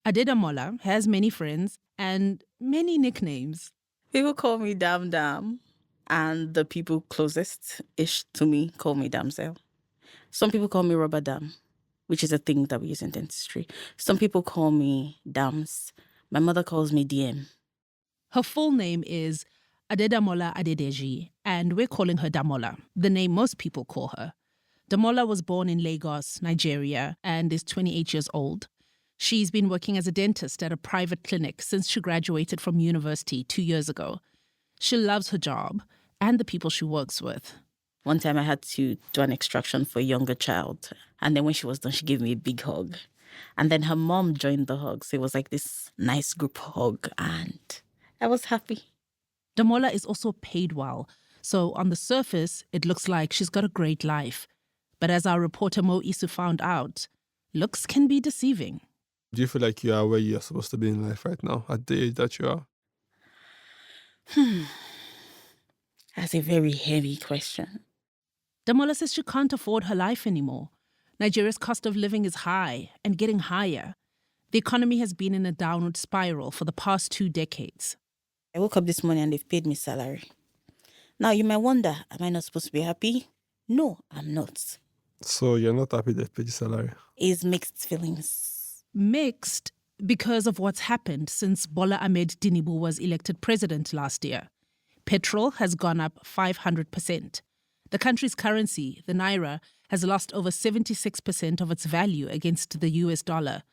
Adedamola has many friends and many nicknames. People call me Dam Dam, and the people closest ish to me call me Damsel. Some people call me Rubber Dam, which is a thing that we use in dentistry. Some people call me Dams. My mother calls me DM. Her full name is Adedamola Adedeji, and we're calling her Damola, the name most people call her. Damola was born in Lagos, Nigeria, and is 28 years old. She's been working as a dentist at a private clinic since she graduated from university 2 years ago. She loves her job and the people she works with. One time I had to do an extraction for a younger child. And then when she was done, she gave me a big hug. And then her mom joined the hug. So it was like this nice group hug. And I was happy. Damola is also paid well. So on the surface, it looks like she's got a great life. But as our reporter Mo Isu found out, looks can be deceiving. Do you feel like you are where you are supposed to be in life right now, at the age that you are? That's a very heavy question. Damola says she can't afford her life anymore. Nigeria's cost of living is high and getting higher. The economy has been in a downward spiral for the past 2 decades. I woke up this morning and they've paid me salary. Now you might wonder, am I not supposed to be happy? No, I'm not. So you're not happy they paid you salary? It's mixed feelings. Mixed because of what's happened since Bola Ahmed Tinubu was elected president last year. Petrol has gone up 500%. The country's currency, the naira, has lost over 76% of its value against the US dollar.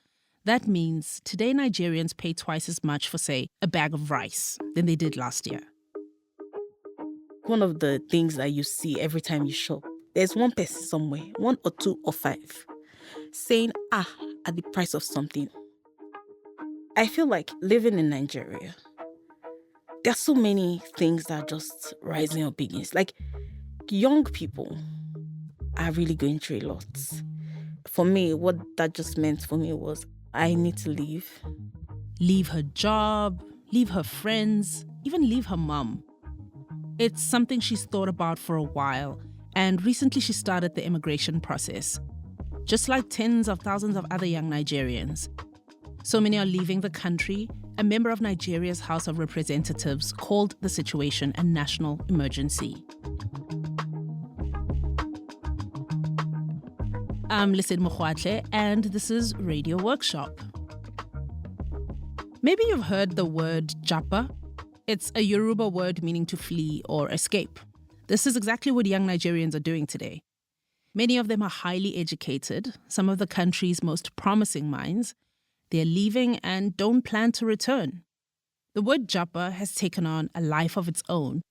That means today Nigerians pay twice as much for, say, a bag of rice than they did last year. One of the things that you see every time you shop, there's one person somewhere, 1 or 2 or 5, saying, at the price of something. I feel like living in Nigeria, there are so many things that are just rising up against. Like, young people are really going through a lot. For me, what that just meant for me was I need to leave. Leave her job, leave her friends, even leave her mum. It's something she's thought about for a while, and recently she started the immigration process. Just like tens of thousands of other young Nigerians. So many are leaving the country. A member of Nigeria's House of Representatives called the situation a national emergency. I'm Lissid Mokhwatle, and this is Radio Workshop. Maybe you've heard the word japa. It's a Yoruba word meaning to flee or escape. This is exactly what young Nigerians are doing today. Many of them are highly educated, some of the country's most promising minds. They're leaving and don't plan to return. The word japa has taken on a life of its own.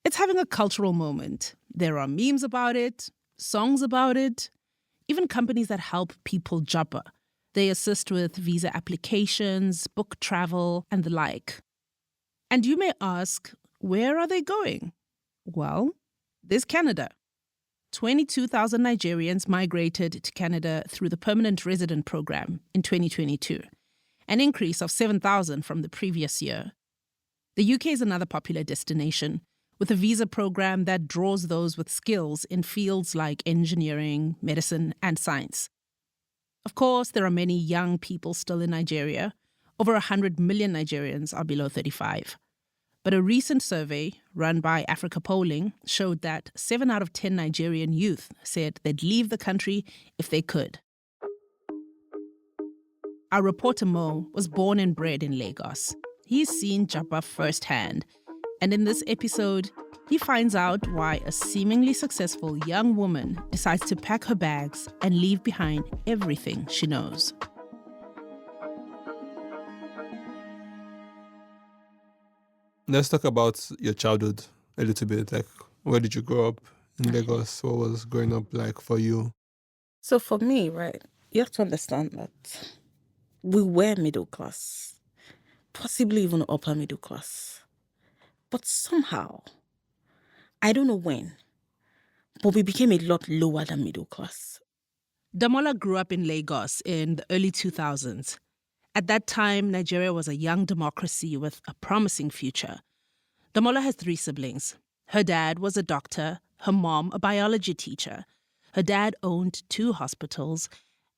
It's having a cultural moment. There are memes about it, songs about it, even companies that help people japa. They assist with visa applications, book travel, and the like. And you may ask, where are they going? Well, there's Canada. 22,000 Nigerians migrated to Canada through the Permanent Resident Program in 2022, an increase of 7,000 from the previous year. The UK is another popular destination, with a visa program that draws those with skills in fields like engineering, medicine, and science. Of course, there are many young people still in Nigeria. Over 100 million Nigerians are below 35. But a recent survey run by Africa Polling showed that 7 out of 10 Nigerian youth said they'd leave the country if they could. Our reporter Mo was born and bred in Lagos. He's seen japa firsthand. And in this episode, he finds out why a seemingly successful young woman decides to pack her bags and leave behind everything she knows. Let's talk about your childhood a little bit. Like, where did you grow up in Lagos? What was growing up like for you? So for me, right, you have to understand that we were middle class, possibly even upper middle class. But somehow, I don't know when, but we became a lot lower than middle class. Damola grew up in Lagos in the early 2000s. At that time, Nigeria was a young democracy with a promising future. Damola has 3 siblings. Her dad was a doctor, her mom a biology teacher. Her dad owned 2 hospitals,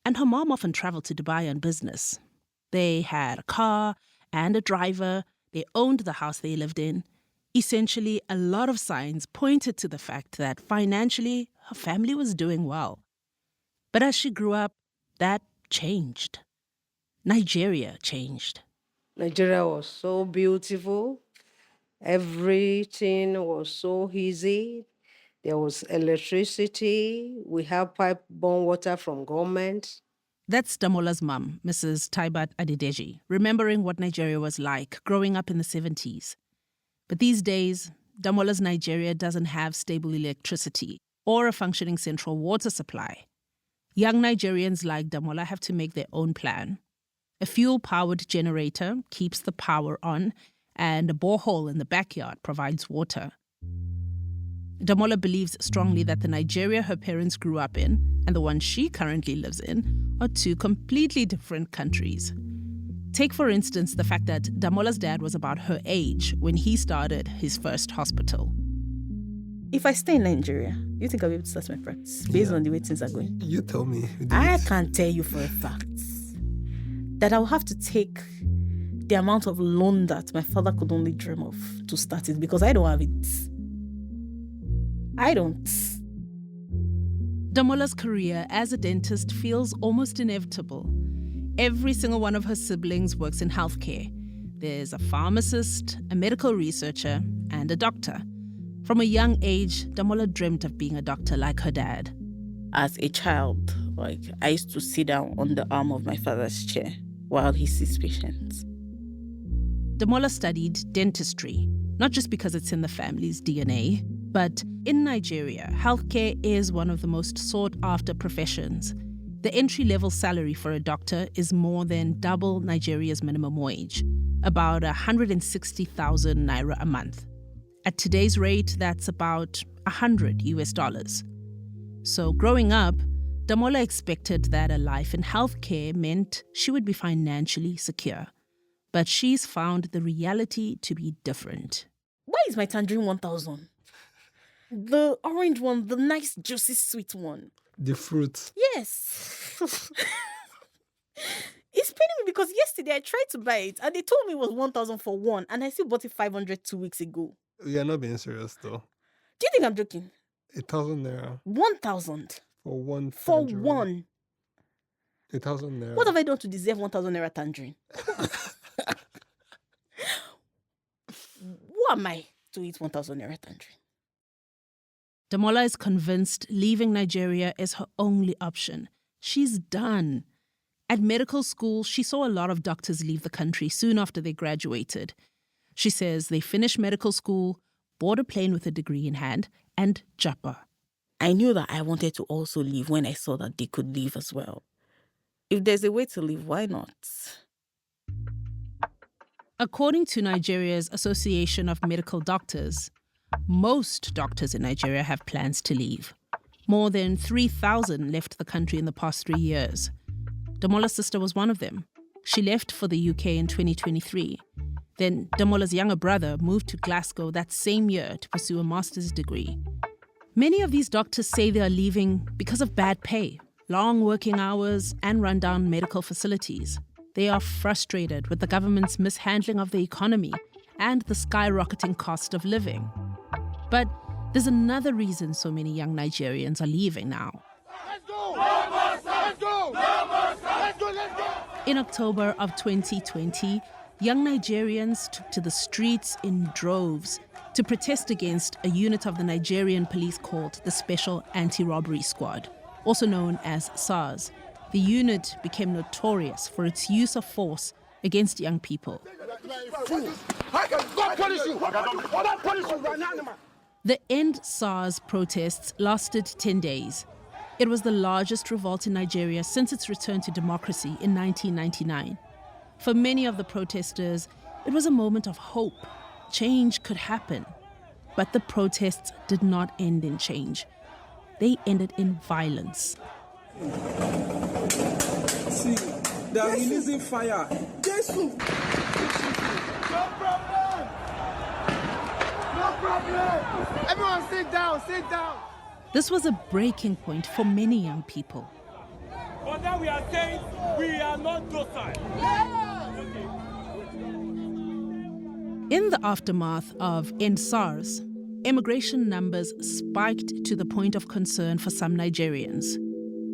and her mom often traveled to Dubai on business. They had a car and a driver. They owned the house they lived in. Essentially, a lot of signs pointed to the fact that financially, her family was doing well. But as she grew up, that changed. Nigeria changed. Nigeria was so beautiful. Everything was so easy. There was electricity. We have pipe-borne water from government. That's Damola's mum, Mrs. Taibat Adedeji, remembering what Nigeria was like growing up in the 70s. But these days, Damola's Nigeria doesn't have stable electricity or a functioning central water supply. Young Nigerians like Damola have to make their own plan. A fuel-powered generator keeps the power on, and a borehole in the backyard provides water. Damola believes strongly that the Nigeria her parents grew up in and the one she currently lives in are two completely different countries. Take, for instance, the fact that Damola's dad was about her age when he started his first hospital. If I stay in Nigeria, you think I'll be able to start my practice based on the way things are going? You tell me. I can tell you for a fact that I'll have to take the amount of loan that my father could only dream of to start it because I don't have it. I don't. Damola's career as a dentist feels almost inevitable. Every single one of her siblings works in healthcare. There's a pharmacist, a medical researcher, and a doctor. From a young age, Damola dreamt of being a doctor like her dad. As a child, I used to sit down on the arm of my father's chair while he sees patients. Damola studied dentistry, not just because it's in the family's DNA, but in Nigeria, healthcare is one of the most sought-after professions. The entry-level salary for a doctor is more than double Nigeria's minimum wage, about 160,000 naira a month. At today's rate, that's about $100. So growing up, Damola expected that a life in healthcare meant she would be financially secure. But she's found the reality to be different. Why is my tangerine 1,000? The orange one, the nice, juicy, sweet one. The fruit. Yes. It's paining me because yesterday I tried to buy it and they told me it was 1,000 for one and I still bought it 500 2 weeks ago. You're not being serious though. Do you think I'm joking? 1,000 naira 1,000 for one. for tangerine. one. 1,000 naira. What have I done to deserve 1,000 naira tangerine? Who am I to eat 1,000 naira tangerine? Damola is convinced leaving Nigeria is her only option. She's done. At medical school, she saw a lot of doctors leave the country soon after they graduated. She says they finished medical school, board a plane with a degree in hand, and japa. I knew that I wanted to also leave when I saw that they could leave as well. If there's a way to leave, why not? According to Nigeria's Association of Medical Doctors, most doctors in Nigeria have plans to leave. More than 3,000 left the country in the past 3 years. Damola's sister was one of them. She left for the UK in 2023. Then Damola's younger brother moved to Glasgow that same year to pursue a master's degree. Many of these doctors say they are leaving because of bad pay, long working hours, and rundown medical facilities. They are frustrated with the government's mishandling of the economy and the skyrocketing cost of living. But there's another reason so many young Nigerians are leaving now. Let's go! Let's go! Let's go! In October of 2020, young Nigerians took to the streets in droves to protest against a unit of the Nigerian police called the Special Anti-Robbery Squad, also known as SARS. The unit became notorious for its use of force against young people. The End SARS protests lasted 10 days. It was the largest revolt in Nigeria since its return to democracy in 1999. For many of the protesters, it was a moment of hope. Change could happen. But the protests did not end in change. They ended in violence. See, they are releasing fire. Jesus! No problem! No problem! Everyone sit down, sit down! This was a breaking point for many young people. But then we are saying we are not docile. In the aftermath of EndSARS, immigration numbers spiked to the point of concern for some Nigerians.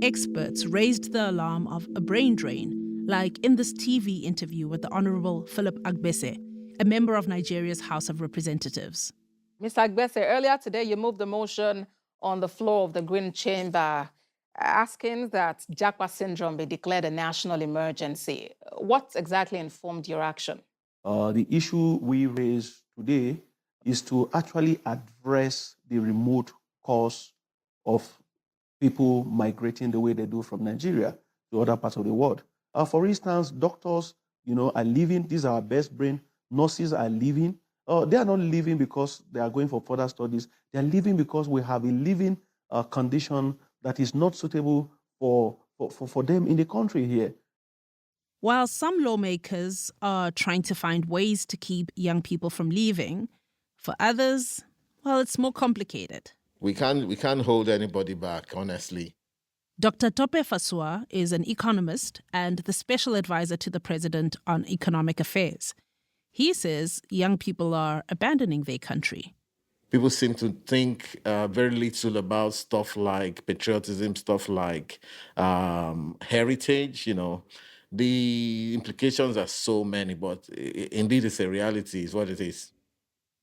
Experts raised the alarm of a brain drain, like in this TV interview with the Honorable Philip Agbese, a member of Nigeria's House of Representatives. Mr. Agbese, earlier today you moved the motion on the floor of the Green Chamber asking that Japa syndrome be declared a national emergency. What exactly informed your action? The issue we raised today is to actually address the remote cause of people migrating the way they do from Nigeria to other parts of the world. For instance, doctors, are leaving. These are our best brain. Nurses are leaving. They are not leaving because they are going for further studies. They are leaving because we have a living condition that is not suitable for them in the country here. While some lawmakers are trying to find ways to keep young people from leaving, for others, well, it's more complicated. We can't hold anybody back, honestly. Dr. Tope Fasua is an economist and the special advisor to the president on economic affairs. He says young people are abandoning their country. People seem to think very little about stuff like patriotism, stuff like heritage, The implications are so many, but indeed it's a reality, is what it is.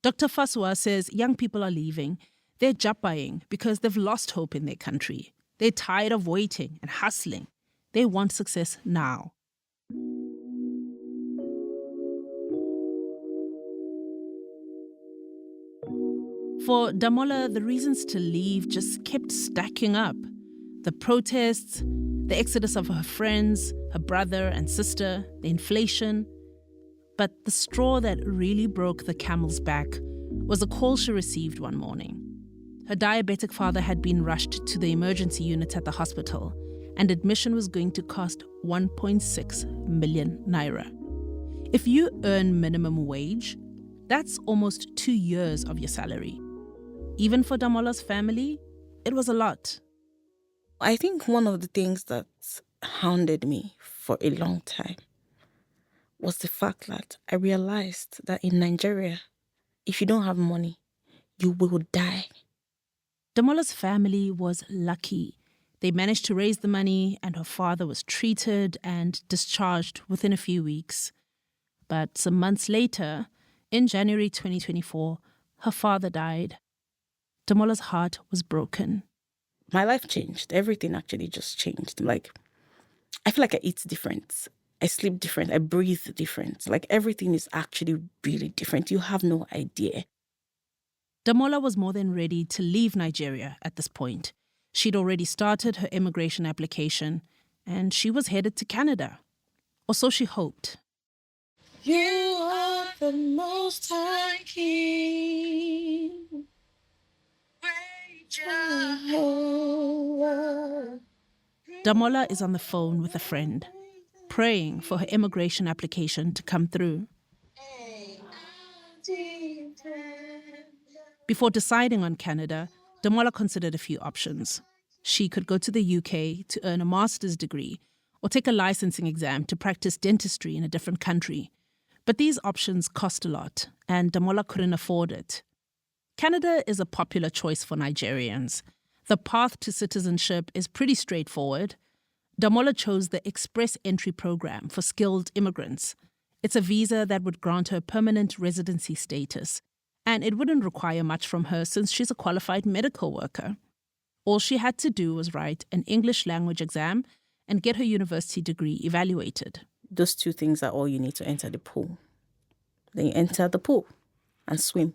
Dr. Fasua says young people are leaving. They're japaing because they've lost hope in their country. They're tired of waiting and hustling. They want success now. For Damola, the reasons to leave just kept stacking up. The protests, the exodus of her friends, her brother and sister, the inflation. But the straw that really broke the camel's back was a call she received one morning. Her diabetic father had been rushed to the emergency unit at the hospital, and admission was going to cost 1.6 million naira. If you earn minimum wage, that's almost 2 years of your salary. Even for Damola's family, it was a lot. I think one of the things that hounded me for a long time was the fact that I realized that in Nigeria, if you don't have money, you will die. Damola's family was lucky. They managed to raise the money, and her father was treated and discharged within a few weeks. But some months later, in January 2024, her father died. Damola's heart was broken. My life changed. Everything actually just changed. I feel like I eat different. I sleep different. I breathe different. Everything is actually really different. You have no idea. Damola was more than ready to leave Nigeria at this point. She'd already started her immigration application, and she was headed to Canada. Or so she hoped. You are the Most High King. Damola is on the phone with a friend, praying for her immigration application to come through. Before deciding on Canada, Damola considered a few options. She could go to the UK to earn a master's degree or take a licensing exam to practice dentistry in a different country. But these options cost a lot, and Damola couldn't afford it. Canada is a popular choice for Nigerians. The path to citizenship is pretty straightforward. Damola chose the Express Entry Program for skilled immigrants. It's a visa that would grant her permanent residency status, and it wouldn't require much from her since she's a qualified medical worker. All she had to do was write an English language exam and get her university degree evaluated. Those two things are all you need to enter the pool. Then you enter the pool and swim.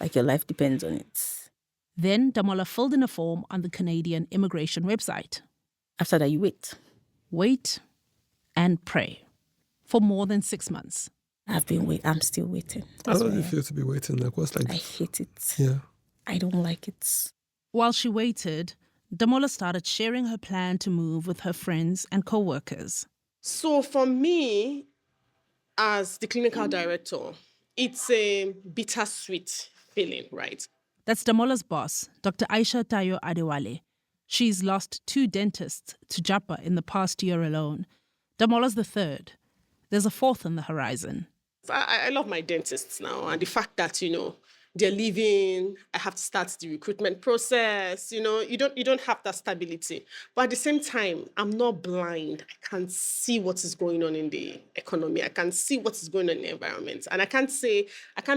Like your life depends on it. Then Damola filled in a form on the Canadian immigration website. After that, you wait. Wait and pray for more than 6 months. I've been waiting. I'm still waiting. How do you feel to be waiting? I hate it. Yeah. I don't like it. While she waited, Damola started sharing her plan to move with her friends and co-workers. So for me, as the clinical director, it's a bittersweet feeling, right? That's Damola's boss, Dr. Aisha Tayo Adewale. She's lost 2 dentists to Japa in the past year alone. Damola's the third. There's a 4th on the horizon. I love my dentists now, and the fact that, they're leaving, I have to start the recruitment process, you don't have that stability. But at the same time, I'm not blind. I can see what is going on in the economy. I can see what is going on in the environment. And I can't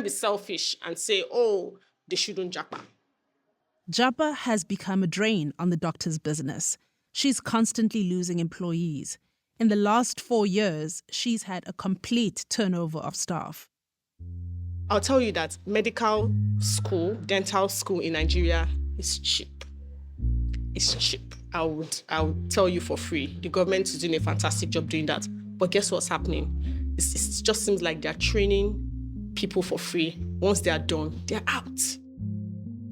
be selfish and say, oh, they shouldn't japa. Japa has become a drain on the doctor's business. She's constantly losing employees. In the last 4 years, she's had a complete turnover of staff. I'll tell you that medical school, dental school in Nigeria is cheap. It's cheap. I would tell you for free. The government is doing a fantastic job doing that. But guess what's happening? It just seems like they're training people for free. Once they are done, they're out.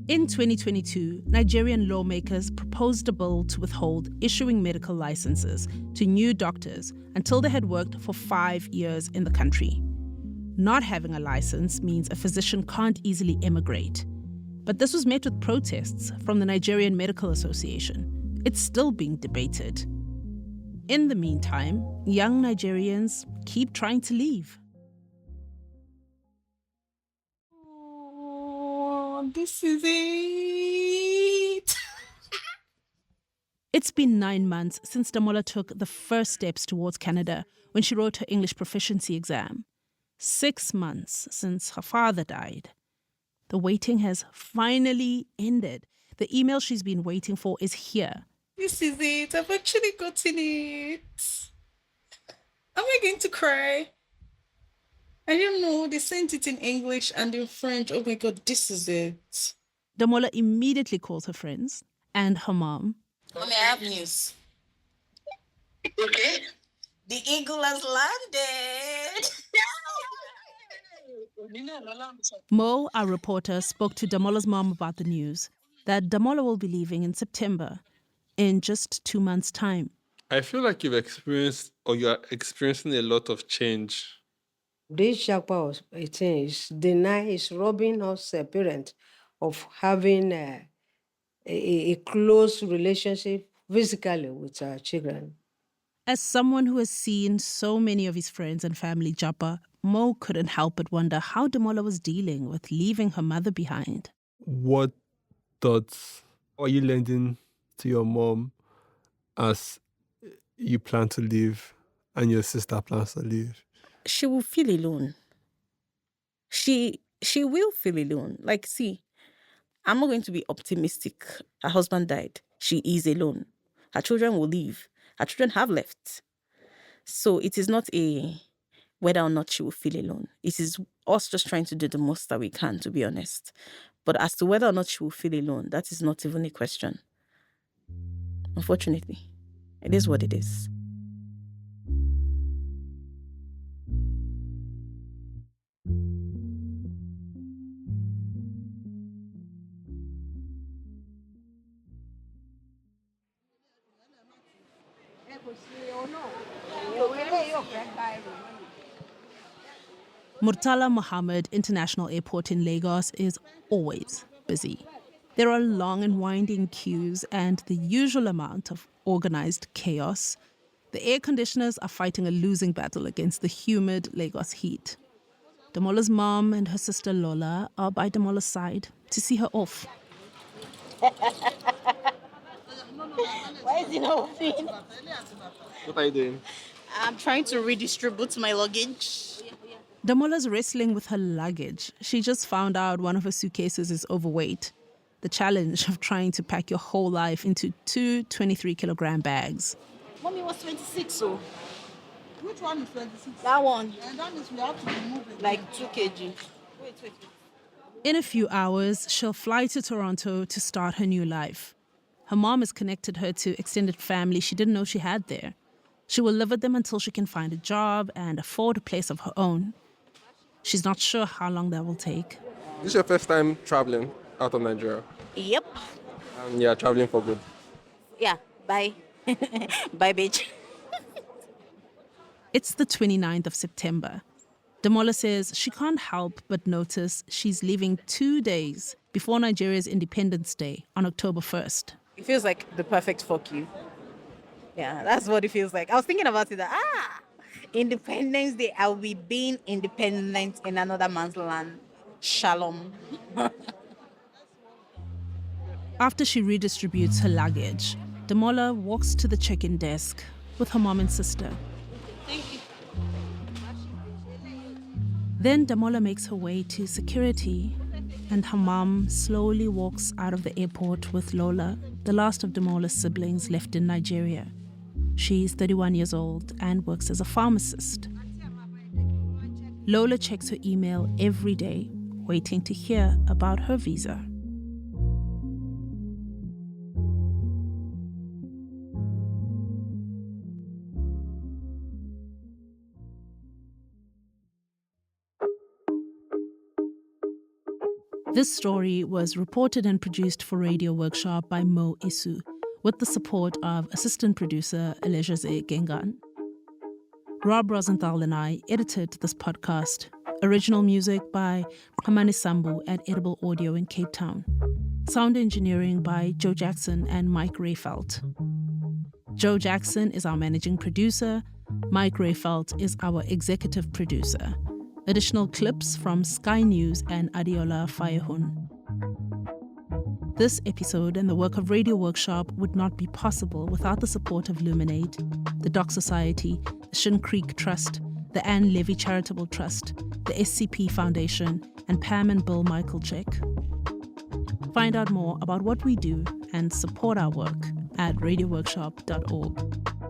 In 2022, Nigerian lawmakers proposed a bill to withhold issuing medical licenses to new doctors until they had worked for 5 years in the country. Not having a license means a physician can't easily immigrate. But this was met with protests from the Nigerian Medical Association. It's still being debated. In the meantime, young Nigerians keep trying to leave. Oh, this is it. It's been 9 months since Damola took the first steps towards Canada when she wrote her English proficiency exam. 6 months since her father died. The waiting has finally ended. The email she's been waiting for is here. This is it. I've actually gotten it. Am I going to cry? I don't know. They sent it in English and in French. Oh my God, this is it. Damola immediately calls her friends and her mom. Mommy, I have news. Okay. The eagle has landed. Mo, our reporter, spoke to Damola's mom about the news that Damola will be leaving in September, in just 2 months' time. I feel like you are experiencing a lot of change. This Japa was 18 is robbing us a parent of having a close relationship physically with our children. As someone who has seen so many of his friends and family Japa, Mo couldn't help but wonder how Damola was dealing with leaving her mother behind. What thoughts are you lending to your mom as you plan to leave and your sister plans to leave? She will feel alone. She will feel alone. Like, see, I'm not going to be optimistic. Her husband died. She is alone. Her children will leave. Her children have left. So it is not a whether or not she will feel alone. It is us just trying to do the most that we can, to be honest. But as to whether or not she will feel alone, that is not even a question. Unfortunately, it is what it is. Murtala Mohammed International Airport in Lagos is always busy. There are long and winding queues and the usual amount of organized chaos. The air conditioners are fighting a losing battle against the humid Lagos heat. Damola's mom and her sister Lola are by Damola's side to see her off. Why is he not moving? What are you doing? I'm trying to redistribute my luggage. Damola's wrestling with her luggage. She just found out one of her suitcases is overweight. The challenge of trying to pack your whole life into 2 23-kilogram bags. Mommy was 26, so. Which one is 26? That one. And that means we have to remove it. Like 2 kg. Wait. In a few hours, she'll fly to Toronto to start her new life. Her mom has connected her to extended family she didn't know she had there. She will live with them until she can find a job and afford a place of her own. She's not sure how long that will take. This is your first time traveling out of Nigeria? Yep. Yeah, traveling for good. Yeah, bye. Bye, bitch. It's the 29th of September. Damola says she can't help but notice she's leaving 2 days before Nigeria's Independence Day on October 1st. It feels like the perfect fuck you. Yeah, that's what it feels like. I was thinking about it. Independence Day, I'll be being independent in another man's land. Shalom. After she redistributes her luggage, Damola walks to the check-in desk with her mom and sister. Then Damola makes her way to security, and her mom slowly walks out of the airport with Lola, the last of Damola's siblings left in Nigeria. She's 31 years old and works as a pharmacist. Lola checks her email every day, waiting to hear about her visa. This story was reported and produced for Radio Workshop by Mo Isu, with the support of assistant producer Elejaze Gengan. Rob Rosenthal and I edited this podcast. Original music by Kamani Sambu at Edible Audio in Cape Town. Sound engineering by Joe Jackson and Mike Rayfelt. Joe Jackson is our managing producer. Mike Rayfelt is our executive producer. Additional clips from Sky News and Adiola Fayehun. This episode and the work of Radio Workshop would not be possible without the support of Luminate, the Doc Society, the Shin Creek Trust, the Anne Levy Charitable Trust, the SCP Foundation, and Pam and Bill Michaelczyk. Find out more about what we do and support our work at radioworkshop.org.